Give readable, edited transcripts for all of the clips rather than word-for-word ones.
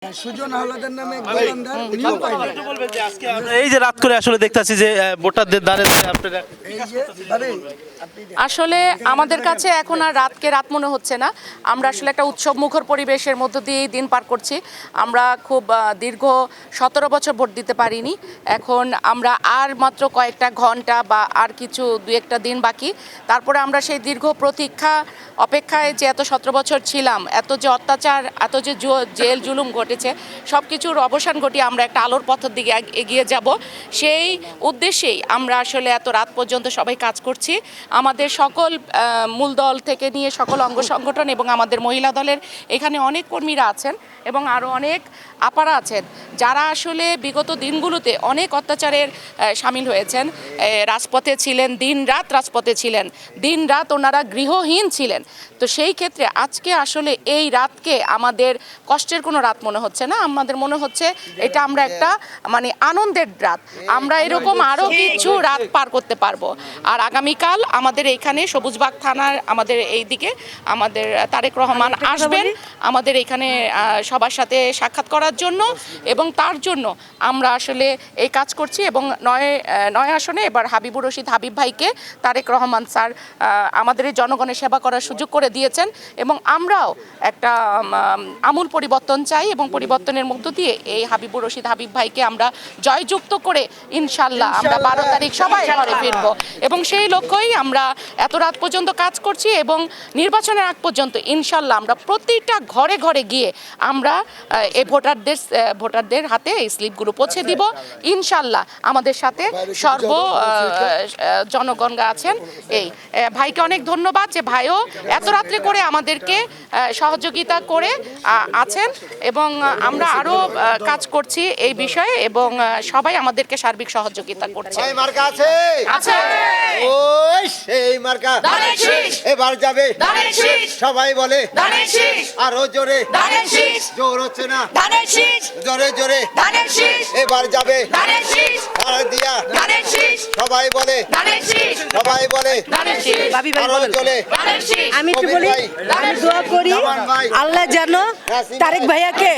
সুজন হাওলাদার নামে এক দোকানদার উনিও পাইনি। এই যে রাত করে আসলে দেখতেছি যে ভোটারদের দ্বারে দ্বারে আপনারা এই যে ভাবে আপনি আসলে আমাদের কাছে এখন আর রাতকে রাত মনে হচ্ছে না। আমরা আসলে একটা উৎসব মুখর পরিবেশের মধ্য দিয়েই দিন পার করছি। আমরা খুব দীর্ঘ 17 বছর ভোট দিতে পারিনি। এখন আমরা আর মাত্র কয়েকটা ঘন্টা বা আর কিছু দু একটা দিন বাকি। তারপরে আমরা সেই দীর্ঘ প্রতীক্ষা অপেক্ষায় যে এত 17 বছর ছিলাম, এত যে অত্যাচার, এত যে জেল জুলুম ঘটেছে, সব কিছুর অবসান ঘটিয়ে আমরা একটা আলোর পথের দিকে এগিয়ে যাব। সেই উদ্দেশ্যেই আমরা আসলে এত রাত পর্যন্ত সবাই কাজ করছি। আমাদের সকল মূল দল থেকে নিয়ে সকল অঙ্গ সংগঠন এবং আমাদের মহিলা দলের এখানে অনেক কর্মীরা আছেন এবং আরও অনেক আপারা আছেন যারা আসলে বিগত দিনগুলোতে অনেক অত্যাচারের সামিল হয়েছেন। রাজপথে ছিলেন, দিন রাত রাজপথে ছিলেন, দিন রাত ওনারা গৃহহীন ছিলেন। তো সেই ক্ষেত্রে আজকে আসলে এই রাতকে আমাদের কষ্টের কোনো রাত মনে হচ্ছে না। আমাদের মনে হচ্ছে এটা আমরা একটা মানে আনন্দের রাত। আমরা এরকম আরও কিছু রাত পার করতে পারবো। আর আগামীকাল আমাদের এইখানে সবুজবাগ থানার আমাদের এই দিকে আমাদের তারেক রহমান আসবেন আমাদের এখানে সবার সাথে সাক্ষাৎ করার জন্য, এবং তার জন্য আমরা আসলে এই কাজ করছি। এবং নয় আসনে এবার হাবিবুর রশিদ হাবিব ভাইকে তারেক রহমান স্যার আমাদের এই জনগণের সেবা করার সুযোগ করে দিয়েছেন এবং আমরাও একটা আমূল পরিবর্তন চাই এবং পরিবর্তনের মধ্য দিয়ে এই হাবিবুর রশিদ হাবিব ভাইকে আমরা জয়যুক্ত করে ইনশাল্লাহ আমরা 12 তারিখ সবাই ঘরে ফিরব। এবং সেই লক্ষ্যেই আমরা এত রাত পর্যন্ত কাজ করছি এবং নির্বাচনের আগ পর্যন্ত ইনশাল্লাহ আমরা প্রতিটা ঘরে ঘরে গিয়ে আমরা এই ভোটারদের হাতে এই স্লিপগুলো পৌঁছে দিব ইনশাল্লাহ। আমাদের সাথে জনগণ আছেন। এই ভাইকে অনেক ধন্যবাদ যে ভাইও এত রাত্রে করে আমাদেরকে সহযোগিতা করে আছেন এবং আমরা আরও কাজ করছি এই বিষয়ে এবং সবাই আমাদেরকে সার্বিক সহযোগিতা করছে। আছে ওই সেই মার্কা এবার যাবে সবাই বলে আরো জোরে জোর হচ্ছে না জোরে জোরে এবার যাবে দিয়া সবাই বলে আরো জোরে। আমি তো বলি আমি দোয়া করি আল্লাহ যেন তারেক ভাইয়াকে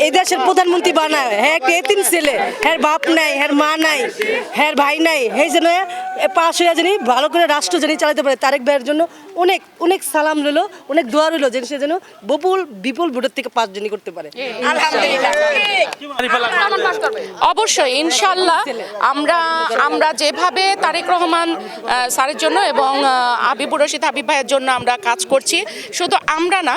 এই দেশের প্রধানমন্ত্রী বানায়। হ্যাঁ একটা এতিম ছেলে, হ্যাঁ বাপ নাই, হ্যাঁ মা নাই, হ্যাঁ ভাই নাই, এই যেন পাশ হয়ে জানি ভালো করে রাষ্ট্র জানি চালাতে পারে। তারেক ভাইয়ের জন্য অনেক অনেক সালাম রইলো, অনেক দোয়া রইলো যেন সে যেন বিপুল ভোটের থেকে 5 জনই করতে পারে। অবশ্যই ইনশাল্লাহ আমরা যেভাবে তারেক রহমান স্যারের জন্য এবং হাবিবুর রশিদ হাবিব ভাইয়ের জন্য আমরা কাজ করছি, শুধু আমরা না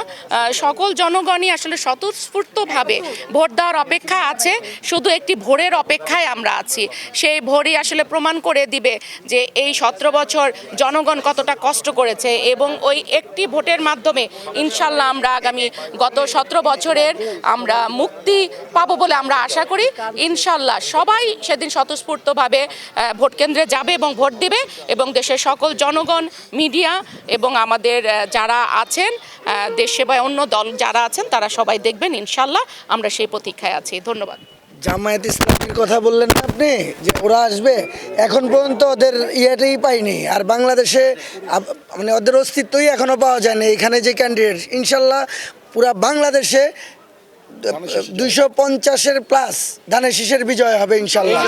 সকল জনগণই আসলে স্বতঃস্ফূর্তভাবে ভোট দেওয়ার অপেক্ষা আছে। শুধু একটি ভোরের অপেক্ষায় আমরা আছি। সেই ভোরই আসলে প্রমাণ করে দিবে যে এই 17 বছর জনগণ কতটা কষ্ট করেছে এবং ওই একটি ভোটের মাধ্যমে ইনশাল্লাহ আমরা আগামী গত 17 বছরের আমরা মুক্তি পাবো বলে আমরা আশা করি। ইনশাল্লাহ সবাই সেদিন স্বতঃস্ফূর্তভাবে ভোট কেন্দ্রে যাবে এবং ভোট দিবে এবং দেশের সকল জনগণ, মিডিয়া এবং আমাদের যারা আছেন দেশ সেবায় অন্য দল যারা আছেন তারা সবাই দেখবেন ইনশাল্লাহ। আমরা সেই প্রতীক্ষায় আছি। ধন্যবাদ। জামায়াত ইসলামীর কথা বললেন না আপনি যে ওরা আসবে, এখন পর্যন্ত ওদের ইয়েটাই পাইনি। আর বাংলাদেশে মানে ওদের অস্তিত্বই এখনো পাওয়া যায়নি। এখানে যে ক্যান্ডিডেট ইনশাল্লাহ পুরা বাংলাদেশে 250-এর প্লাস ধানের শীষের বিজয় হবে ইনশাল্লাহ।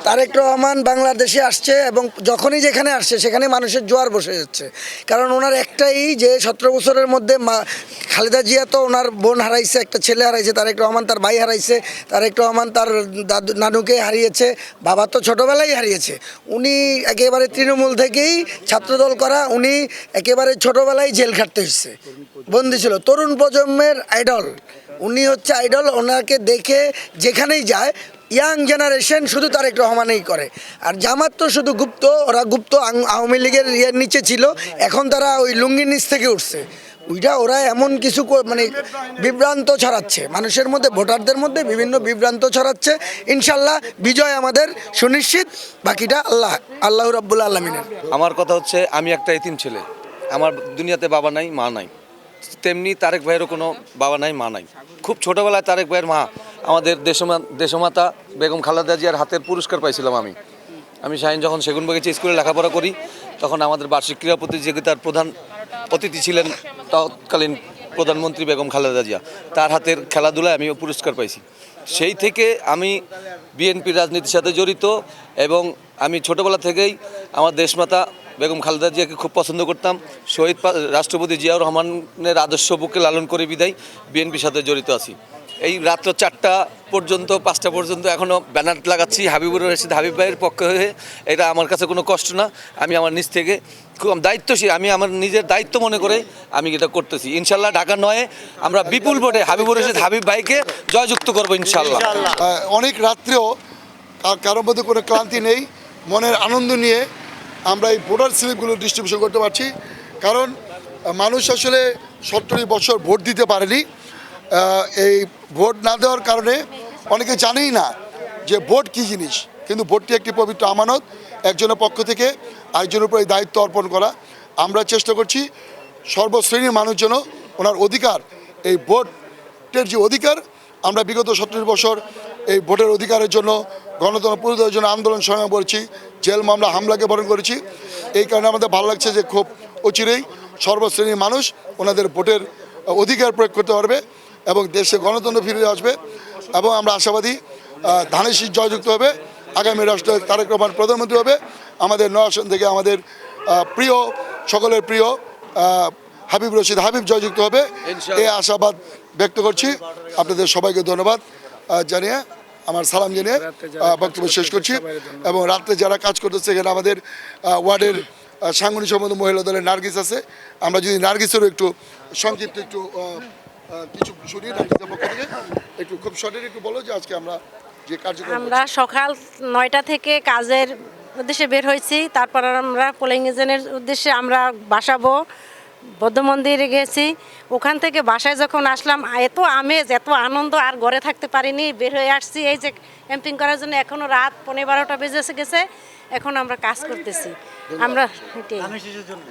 তারেক রহমান বাংলাদেশে আসছে এবং যখনই যেখানে আসছে সেখানে মানুষের জোয়ার বসে যাচ্ছে। কারণ ওনার একটাই যে 17 বছরের মধ্যে খালেদা জিয়া তো ওনার বোন হারাইছে, একটা ছেলে হারাইছে, তারেক রহমান তার ভাই হারাইছে, তারেক রহমান তার নানুকে হারিয়েছে, বাবা তো ছোটোবেলায় হারিয়েছে। উনি একেবারে তৃণমূল থেকেই ছাত্রদল করা, উনি একেবারে ছোটোবেলায় জেল খাটতে হচ্ছে, বন্দি ছিল। তরুণ প্রজন্মের আইডল উনি হচ্ছে আইডল। ওনাকে দেখে যেখানেই যায় ইয়াং জেনারেশন শুধু তারেক রহমানেই করে। আর জামাত তো শুধু গুপ্ত, ওরা গুপ্ত আওয়ামী লীগের ইয়ের নিচে ছিল, এখন তারা ওই লুঙ্গির নিচ থেকে উঠছে। ওরা এমন কিছু মানে বিভ্রান্ত ছড়াচ্ছে মানুষের মধ্যে, ভোটারদের মধ্যে বিভিন্ন বিভ্রান্ত ছড়াচ্ছে। ইনশাল্লাহ বিজয় আমাদের সুনিশ্চিত, বাকিটা আল্লাহ রাব্বুল আলামিনের। আমার কথা হচ্ছে আমি একটা এতিম ছেলে, আমার দুনিয়াতে বাবা নাই মা নাই, তেমনি তারেক ভাইয়েরও কোনো বাবা নাই মা নাই। খুব ছোটোবেলায় তারেক ভাইয়ের মা আমাদের দেশমাতা বেগম খালেদা জিয়ার হাতের পুরস্কার পাইছিলাম আমি শাহিন যখন সেগুনবাগিচা স্কুলে লেখাপড়া করি তখন আমাদের বার্ষিক ক্রীড়া প্রতিযোগিতার প্রধান অতিথি ছিলেন তৎকালীন প্রধানমন্ত্রী বেগম খালেদা জিয়া, তার হাতের খেলাধুলায় আমি পুরস্কার পাইছি। সেই থেকে আমি বিএনপির রাজনীতির সাথে জড়িত এবং আমি ছোটোবেলা থেকেই আমার দেশমাতা বেগম খালেদা জিয়াকে খুব পছন্দ করতাম। শহীদ রাষ্ট্রপতি জিয়াউর রহমানের আদর্শ বুকে লালন করে বিদায় বিএনপির সাথে জড়িত আছি। এই রাত্র 4টা পর্যন্ত 5টা পর্যন্ত এখনও ব্যানার লাগাচ্ছি হাবিবুর রশিদ হাবিব ভাইয়ের পক্ষে হয়ে। এটা আমার কাছে কোনো কষ্ট না, আমি আমার নিজ থেকে খুব দায়িত্বশীল, আমি আমার নিজের দায়িত্ব মনে করে আমি এটা করতেছি। ইনশাল্লাহ ঢাকা 9-এ আমরা বিপুল ভোটে হাবিবুর রশিদ হাবিব ভাইকে জয়যুক্ত করবো ইনশাল্লাহ। অনেক রাত্রেও কারোর মধ্যে কোনো ক্লান্তি নেই, মনের আনন্দ নিয়ে আমরা এই ভোটার স্লিপগুলো ডিস্ট্রিবিউশন করতে পারছি। কারণ মানুষ আসলে 70 বছর ভোট দিতে পারেনি। এই ভোট না দেওয়ার কারণে অনেকে জানেই না যে ভোট কী জিনিস। কিন্তু ভোটটি একটি পবিত্র আমানত, একজনের পক্ষ থেকে আরেকজনের উপর এই দায়িত্ব অর্পণ করা। আমরা চেষ্টা করছি সর্বশ্রেণীর মানুষ যেন ওনার অধিকার, এই ভোটের যে অধিকার, আমরা বিগত 70 বছর এই ভোটের অধিকারের জন্য গণতন্ত্র পুনরুদ্ধারের জন্য আন্দোলন সংগ্রাম করেছি, জেল মামলা হামলাকে বরণ করেছি। এই কারণে আমাদের ভালো লাগছে যে খুব অচিরেই সর্বশ্রেণীর মানুষ ওনাদের ভোটের অধিকার প্রয়োগ করতে পারবে এবং দেশে গণতন্ত্র ফিরে আসবে। এবং আমরা আশাবাদী ধানের শীষ জয়যুক্ত হবে, আগামী রাষ্ট্রপতি তারেক রহমান প্রধানমন্ত্রী হবে, আমাদের 9 আসন থেকে আমাদের প্রিয় সকলের প্রিয় হাবিব রশিদ হাবিব জয়যুক্ত হবে, এই আশাবাদ ব্যক্ত করছি। আপনাদের সবাইকে ধন্যবাদ জানিয়ে আমার সালাম জানিয়ে বক্তব্য শেষ করছি। এবং রাত্রে যারা কাজ করতেছে, এখানে আমাদের ওয়ার্ডের সাংগঠনিক সম্পাদক মহিলা দলের নার্গিস আছে। আমরা যদি নার্গিসেরও একটু সংক্ষিপ্ত একটু কিছু শুনি নার্গিসের পক্ষ থেকে, একটু খুব শর্টের একটু বলো যে আজকে আমরা যে কার্যক্রম আমরা সকাল 9টা থেকে কাজের উদ্দেশ্যে বের হয়েছি। তারপর আমরা পোলিং এজেন্টের উদ্দেশ্যে আমরা বাসাবো, বৌদ্ধ মন্দিরে গেছি। ওখান থেকে বাসায় যখন আসলাম, এত আমেজ, এত আনন্দ, আর ঘরে থাকতে পারিনি, বের হয়ে আসছি এই যে ক্যাম্পিং করার জন্য। এখনও রাত 11:30 বেজে গেছে, এখন আমরা কাজ করতেছি। আমরা ধানের শীষের জন্য।